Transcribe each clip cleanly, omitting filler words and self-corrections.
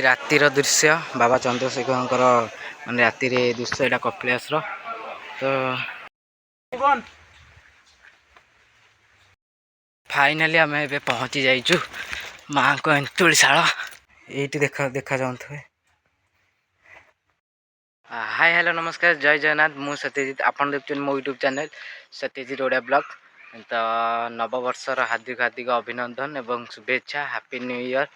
रातिर दृश्य बाबा चंद्रशेखर माने रातिर दृश्य यहाँ कपिलास तो फाइनाली आम ए पहुँची जाइचु माँ को एंतुड़ीशाला ये देखा देखा जाऊे। हाय हेलो नमस्कार जय जगन्नाथ मु सत्यजित आपन देखते मो YouTube channel Satyajit Odia blog तो नववर्षर हार्दिक हार्दिक अभिनंदन एवं शुभेच्छा हैप्पी न्यू ईयर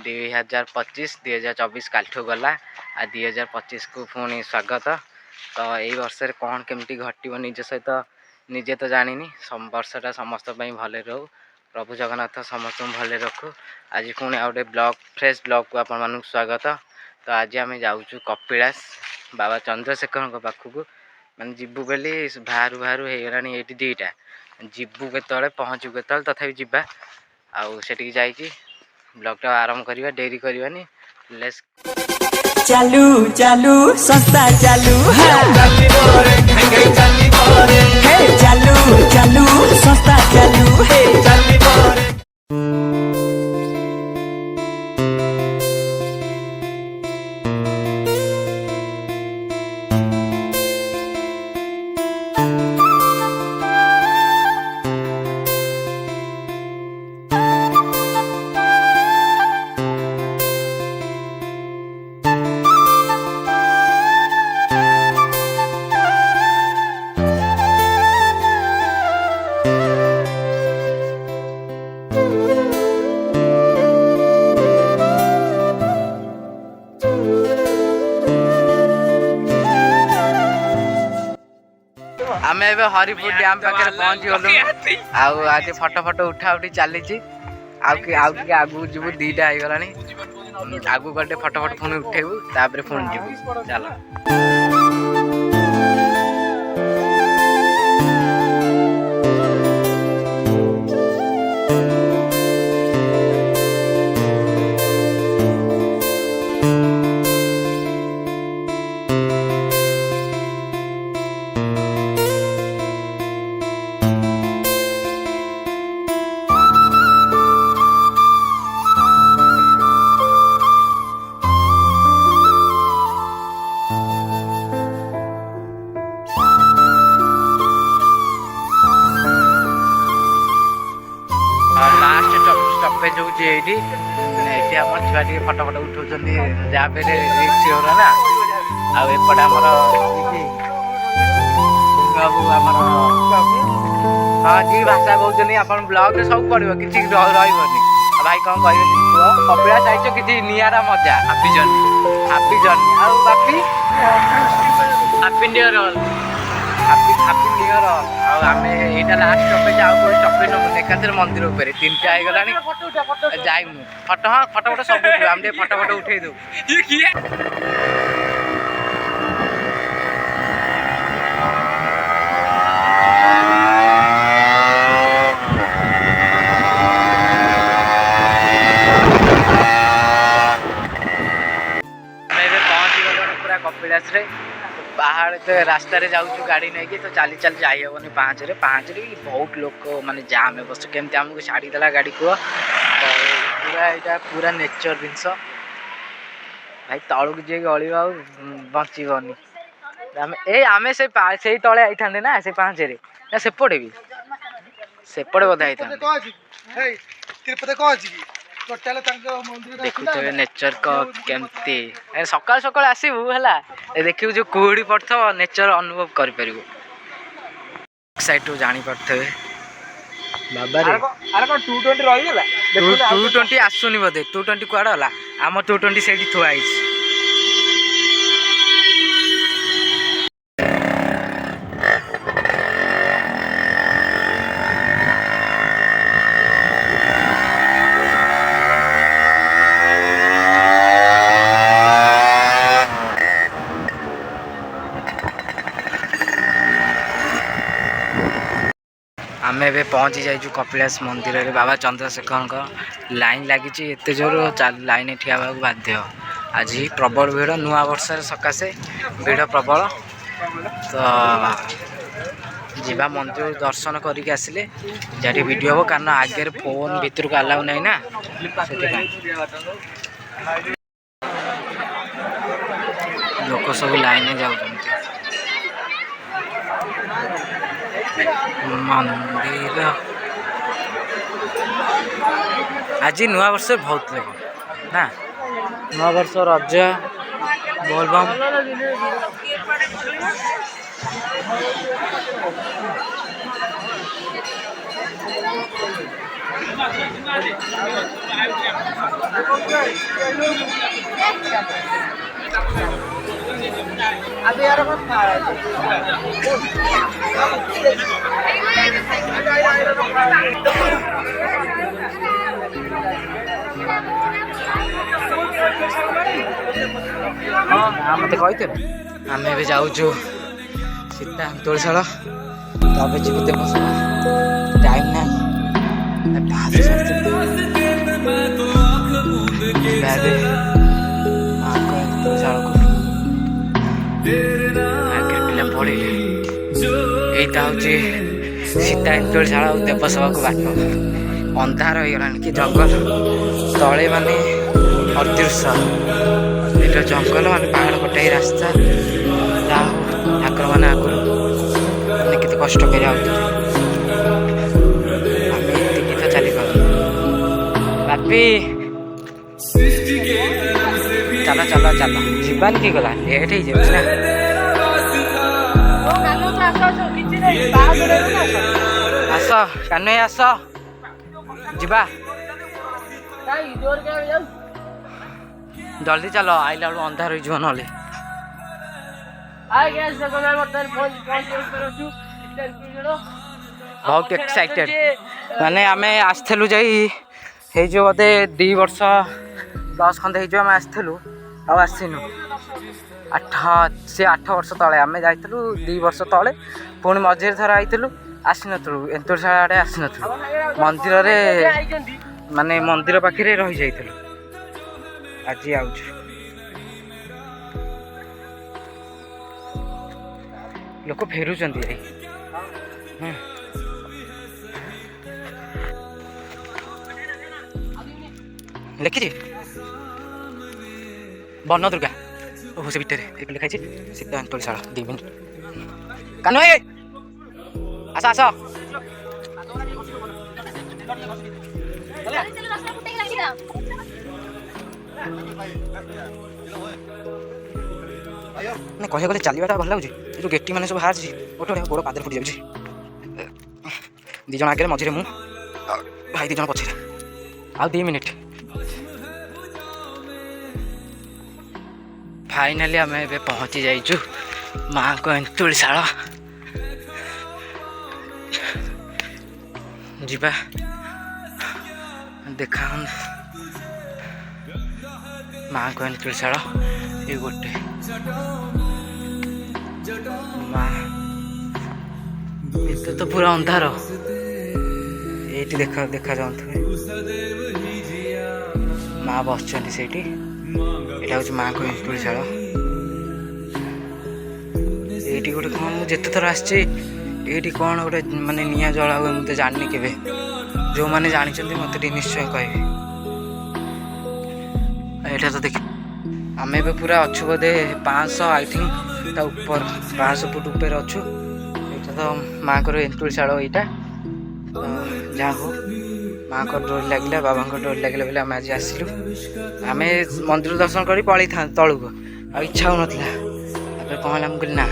2025 2024 कालठू गला आ 2025 को पुणी स्वागत। तो यही वर्ष कौन केमती घटव निज सहित निजे तो जानी वर्षटा समस्त भले रो प्रभु जगन्नाथ समस्त भले रखु। आज पुणी आ गए ब्लॉग फ्रेश ब्लॉग को आपण मानक स्वागत। तो आज आम जाऊँ कपिलास बाबा चंद्रशेखर पाखक मैंने जीवु बोली बाहर बाहर होगला ये 2टा जीवु के पहुँचू के तथा जावा आठी जा ब्लॉगटा आरंभ करवा डेरी करवानी लेट्स चालू चालू संस्था चालू चालू चालू संस्था चालू आम ए हरिपुर डैम पाखे पहुँची गलु आज फटो फटो उठा उठी चली आगे आगू जीव 2टा हो गला आगू गले फटो फटो पुणी उठेबू तापर पुणी जीव चल स्टपेज होती आम छुआ टे फटो फटो उठाऊँ जहाँ पे रिक्स ना आपटे आमर हाँ जी भाषा कहते आप ब्लॉग सब पड़ो कि रही भाई कौन कह कपिलास जाइए कि निरा मजा हापी जर्नी आ बापी happy new year happy new year आम यहाँ लास्ट स्टपेज आउ स्टपेज नमु एकाथर मंदिर उपर 3टा हो गला जाइमु फटो हाँ फटो फटो सब उठे आम फटो फटो उठे दू कपिलास बाहर तो रास्ता रे जाऊँ गाड़ी नहीं कि तो चली चली जाइबनी 5 रे बहुत लोग माने जाम है बस केमती आमको छाड़ीदेला गाड़ी को तो पूरा यहाँ पूरा नेचर जिनस भाई तलू जी गल बचबनी आम से तले आई था ना से 5 रे ना सेपटे भी सेपटे बोधा आई देखुए नेचर को केमती सकाल सकाल आसबू है देखिए जो कुहुड़ी पड़ता नेचर अनुभव कर साइड जानी पारे बाबा 220 आसुनी बोधे 220 कुआड़ है आम 220 से थुआई आम ए पहुँची जाइए कपिलास मंदिर में बाबा चंद्रशेखर लाइन लगी एत जोर लाइन ठिया बाध्य आज प्रबल भिड़ नुआ वर्ष सकाशे भिड़ प्रबल तो जीवा मंदिर दर्शन करके आसिले जहाँ वीडियो हम कारण आगे फोन भीतर को अलाउ ना से सब लाइन जाउछन्ति मंदिर आज नुआ वर्ष बहुत लोग ना नुआ वर्ष रज बोलबम अभी यार मत खा मत कहते आम ए जाऊँ सीता तुलसाड़ तब जीव देव टाइम ना पिला पड़े यहीटा हूँ सीता तुलसाड़ देवसभा को बाट अंधार हो गला कि जंगल तले माने अदृश्य ये जंगल मान पहाड़ कटे रास्ता ठाकुर मैंने आगुरी मैंने केते कष्ट कर तो चली बापी चलो चलो चलो जीवन की गला लेट हो जाए आस कान्हई आस जीवा जल्दी चलो आइला बेलू अंधार हो ना बहुत एक्साइटेड माने आमे आसलु जाई जो बोधे 2 वर्ष 10 खंडे आम आसलु आसीनु 8 वर्ष तले आम जाइलु 2 वर्ष तले पुणी मझे थर आईलु आसी नु एंतुरशाला आड़े आसी नु मंदिर रे माने मंदिर पाखे रही जाइलु आज आउछ लोक फेरुचंती लिखी बन दुर्गा ओह से भितर एक लिखाई सीता तुलसाड़ 2 मिनट कान्हू भाई आस आस कह गले चलवाटा भल लगे जो गेटी मैंने सब बाहर गोटे गोड़ पादर फुटी जाऊँगी 2 जन आगे मझे मु भाई 2 जन पछे आ 2 मिनिट फाइनाली आम ए पहुँची जाइचु माँ को एंतुलशाला जीवा देखा माँ को एंतुलशाला ये गोटे माँ ये तो पूरा अंधार ये देखा देखा जाऊँ माँ बस से यहाँ हूँ माँ को एंतुलशाला ये गोटे कौन मुझे थर आसी कौन गोटे माने निया जला हुए मुझे जानी के जो मैंने जानी मत निश्चय कहे यहाँ तो देख आम ए पूरा अच्छु बोधे 500 आई थिंक ऊपर 500 फुट ऊपर अच्छु ये तो माँ को एंतुलशाला यहाँ जहाँ हो माँ को डोर लगे बाबा को डोर लगे बोले आम आज आसलु आम मंदिर दर्शन कर पलि था तलू आ इच्छा हो ना कहला मुझे ना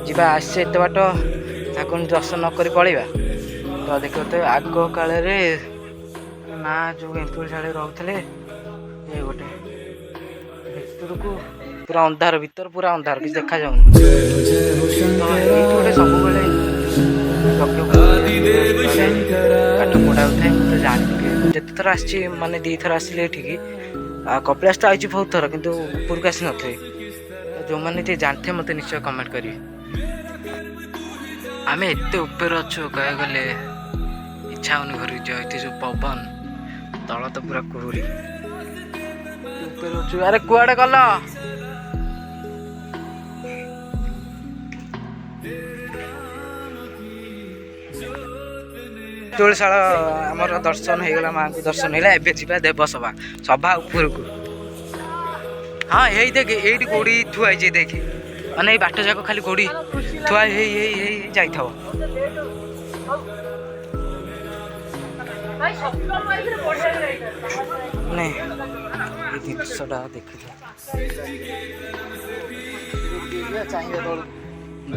जीवा आसे एत बाट ठाकुर दर्शन न कर पलैया तो देख तो आग काल माँ जो एंतुलशाला रोते ये गोटे भर को पूरा अंधार भीतर पूरा अंधार किसी देखा जाऊन गोटे सब पाठ पढ़ा था तो जानी जिते थर आसी माने 2 थर आसिले ये कपिलास तो आई बहुत थर कि ऊपर को आसी नी जो मैंने जानते मत निश्चय कमेंट करेंगे आम एत ऊपर अच्छु कह गले इच्छा होनी घर जाए जो पवन तल तो पूरा कुहुड़ी ऊपर अच्छु अरे कुआड़े गल तुलसाड़ आमर दर्शन हो गला माँ को दर्शन है एवं जी देवसभा सभा ऊपर को हाँ यही देख एटी गोड़ी थुआ देख माने बाट जाक खाली गोड़ी थुआ जाई जिनसटा देख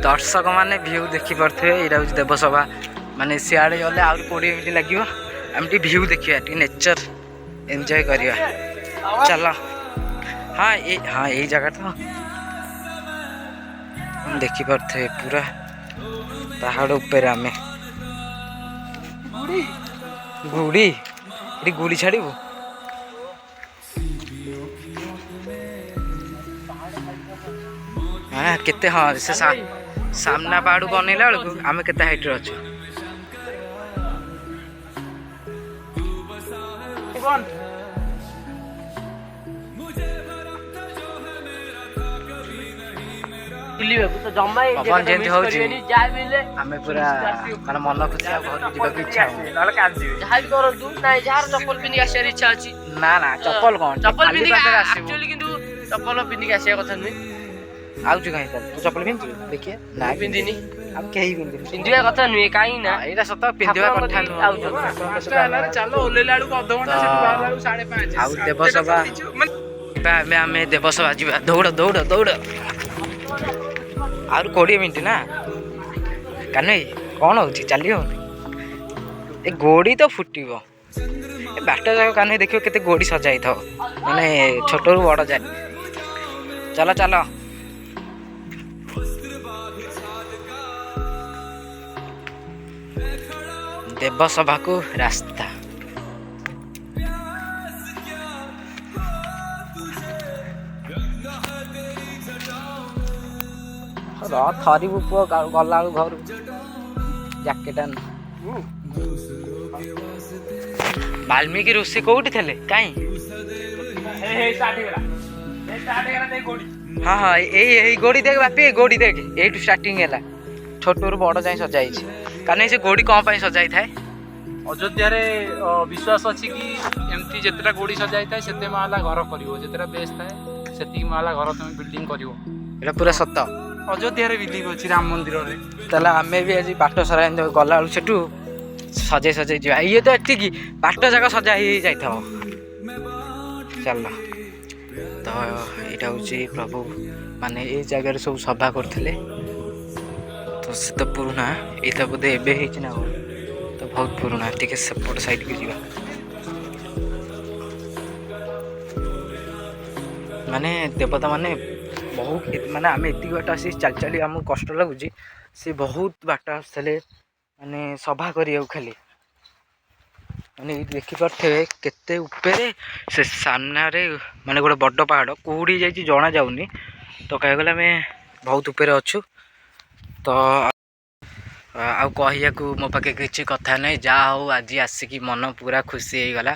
दर्शक माने भ्यू देखी पारे यहाँ हूँ देवसभा माने सियाड़े गले आउट 20 मिनट लगे आम भ्यू देखा नेचर एंजॉय करिया चलो हाँ यही जगह तो देखी पारे पूरा पहाड़ ऊपर आम गुड़ी ये गुड़ी छाड़ू हाँ केते हाँ से सामना पहाड़ को अनेला बेलू आम के हाइट रे अच्छु पवन जयंती हूँ आम पूरा मान मन खुशी घर जावाक इच्छा चप्पल पिंधि आसार इच्छा अच्छी ना ना चप्पल कौन चप्पल पिंधि चप्पल पिंधि आसा कथा नुहे आउछु कहीं तू चप्पल पिंधु देखिए ना पिंधिनी अब कहीं पिंधु पिंधिया कथा नुहे कहीं ना एटा सत पिंधिवा कथा चलो ओलेला बेलू अध घंटा से बाहर बेलू 5:30 आउ देवसभा आम देवसभा जा दौड़ दौड़ दौड़ आउ 20 मिनट ना कान्हई कौन हो चली हो ए गोड़ी तो फुटब बाट जाक कान्हई देख के गोड़ी सजाई था माने छोट रू बड़ जाए चलो चलो देवसभा को रास्ता थरबू पुओ गला घर जैकेट वाल्मीकि ऋषि कौटी थे कहीं हाँ हाँ यही गोड़ी देख बापी गोड़ी देख यही स्टार्टिंग है छोट रू बड़ जाए सजाई कारण से गोड़ी कौन सजाई थाए अयोध्या रे विश्वास अच्छी कि एमती जितेटा गोड़ी सजाई थाए सेते माला घर करिवो जितेटा बेस थाए सेती माला घर तुम बिल्डिंग करिवो एटा पूरा सत अयोध्या रे बिलीव अच्छी राम मंदिर रे ताले आमे भी आज बाट सारा गला सेठू सजे सजे जा ये तो एति बाट जाक सजा ही जाई था चल तो यहाँ हूँ प्रभु माने ये जगह सब सभा करते तो से तो पुराना ये तो बोधे एबे ना तो बहुत पुराना टी सेपट साइड की जा माने देवता माने बहुत माने आम एति बाट आसी चल चली आमको कष्ट लगुच सी बहुत बाट आसते माने सभा करिया खाली माने देखिपे केते उपरे से सामना रे माने गोटे बड़ पहाड़ कौड़ी जाइए जना जाऊनी तो कह गला आम बहुत उपरे अच्छु तो आहिया को मो पाखे किसी कथा नहीं जहा हो आज आसिकी मन पूरा खुशी हो गला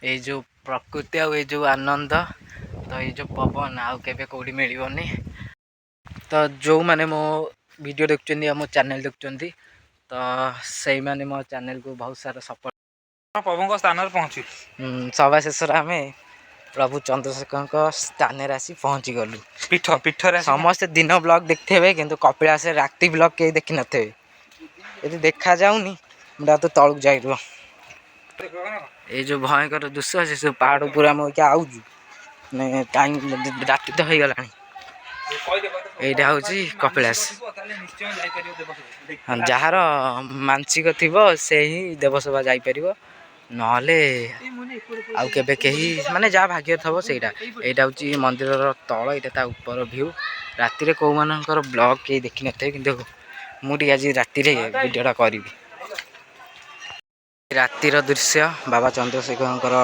ये जो प्रकृति आ जो आनंद तो ये जो पवन आउ केबे कौड़ी मिलनी तो जो मैंने मो वीडियो देखुं मो चैनल देखुं तो से मैंने मो चैनल को बहुत सारा सपोर्ट प्रभु स्थान पहुँचू सभा शेष आम प्रभु चंद्रशेखर स्थान आसी पहुँची गलु पीठ पीठ समस्ते दिन ब्लॉग देखते हुए किंतु कपिलास राति ब्लॉग कहीं देखी नथे यदि देखा जाऊनी मुझे तो तलक जाए ये जो भयंकर दृश्य से सब पहाड़ पूरा मैं क्या आऊँ टाइम राति तो हो गला यहाँ हूँ कपिलास जार मानसिक थी से ही देवसभा जापर नहले आउ केबे कहीं माने जहाँ भाग्य थब सेटा यहाँ हूँ मंदिर तल यहाँ ऊपर भ्यू राति कौ मानकर ब्लॉग कहीं देखी न थे कि मुझे आज राति वीडियोटा करी रातिर दृश्य बाबा चंद्रशेखर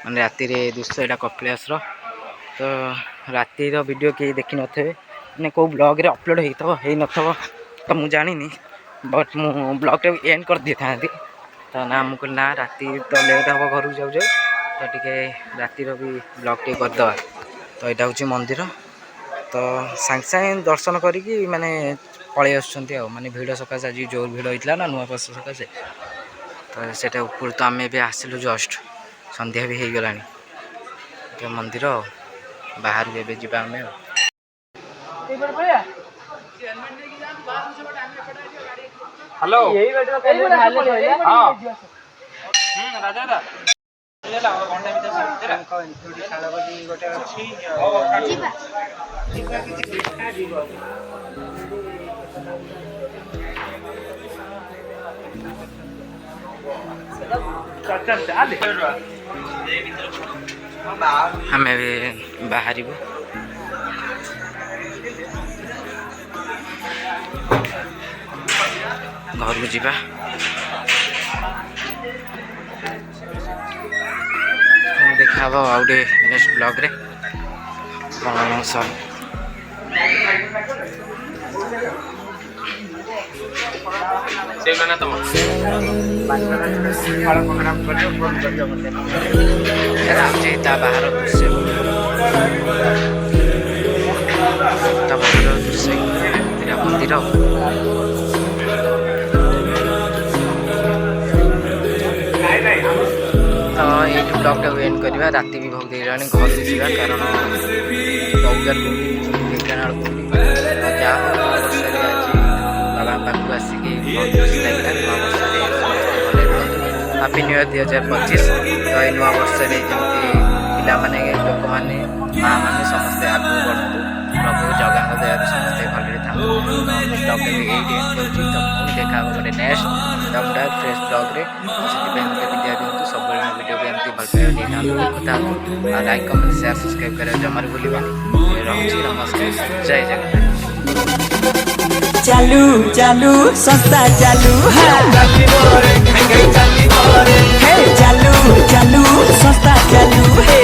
माने राति दृश्य यहाँ कपिलास तो रातिर वीडियो कहीं देखी न थे मैंने कौ ब्लॉग रे अपलोड हो न तो मुझे जानी बट मु ब्लॉग टे एंड कर दी था तो ना मुझे ना राति तो लेट हम घर को जाऊ तो टे रातिर भी ब्लॉग टे करदे तो यहाँ हूँ मंदिर तो सांगे सांगे दर्शन करी माने पलि आसुँच माने भिड़ सकाशे आज जोर भिड़ होता ना नुआ वर्ष सकाशे तो सेटा ऊपर तो आम ए आसिलु जस्ट संध्या भी हो गला मंदिर ବାହାରୁ ଏବେ ଯିବା ଆମେ ଆଉ। ହ୍ୟାଲୋ ହଁ ରାଜା ଦା ଆମେ ବି ବାହାରିବୁ। ଘରକୁ ଯିବା। ଦେଖା ହବ ଆଉ ଗୋଟେ ନେକ୍ସଟ ବ୍ଲଗ୍ରେ। ରାଉଚି ତା ବାହାର ଦୃଶ୍ୟ, ତା ବାହାର ଦୃଶ୍ୟ ଏଇଟା ମନ୍ଦିର। ତ ଏଇଠି ବ୍ଲଗ୍ଟାକୁ ଏଣ୍ଡ କରିବା। ରାତି ବି ବହୁତ ହେଇଗଲାଣି, ଘରକୁ ଯିବା କାରଣ ବଉଦାର କୋଉଠି ଢେଙ୍କାନାଳ କୋଉଠି। ଯାହା ହଉ ନୂଆବର୍ଷରେ ଆଜି ବାବାଙ୍କ ପାଖକୁ ଆସିକି ବହୁତ ଖୁସି ଲାଗିଲା। ନୂଆବର୍ଷରେ ସମସ୍ତେ ଭଲରେ ରୁହନ୍ତୁ। Happy new year 2025। ତ ଏଇ ନୂଆବର୍ଷରେ ଯେମିତି ପିଲାମାନେ, ଲୋକମାନେ, ମାଆ ମାନେ ସମସ୍ତେ ଆଗକୁ ବଢ଼ନ୍ତୁ। ପ୍ରଭୁ ଜଗାଙ୍କ ଦୟାରୁ ସମସ୍ତେ ଭଲରେ ଥାନ୍ତୁ। ତ ବ୍ଲଗ୍ଟାକୁ ଏଇଠି ଏଣ୍ଡ କରୁଛି। ତ ପୁଣି ଦେଖା ହେବ ଗୋଟେ ନେକ୍ସଟ ଦମଦାର ଫ୍ରେଶ୍ ବ୍ଲଗ୍ରେ। ସେଥିପାଇଁ ମୋତେ ବିଦାୟ ଦିଅନ୍ତୁ। ସବୁବେଳେ ମୋ ଭିଡ଼ିଓକୁ ଏମିତି ଭଲ ପାଇବା ଦେଇଥାନ୍ତୁ, ଦେଖୁଥାନ୍ତୁ। ଆଉ ଲାଇକ୍, କମେଣ୍ଟ, ସେୟାର, ସବସ୍କ୍ରାଇବ୍ କରିବା ଜମାରୁ ଭୁଲିବେନି। ରହୁଛି, ନମସ୍କାର, ଜୟ ଜଗନ୍ନାଥ। चालू चालू संस्था चालू है चालू चालू संस्था चालू है।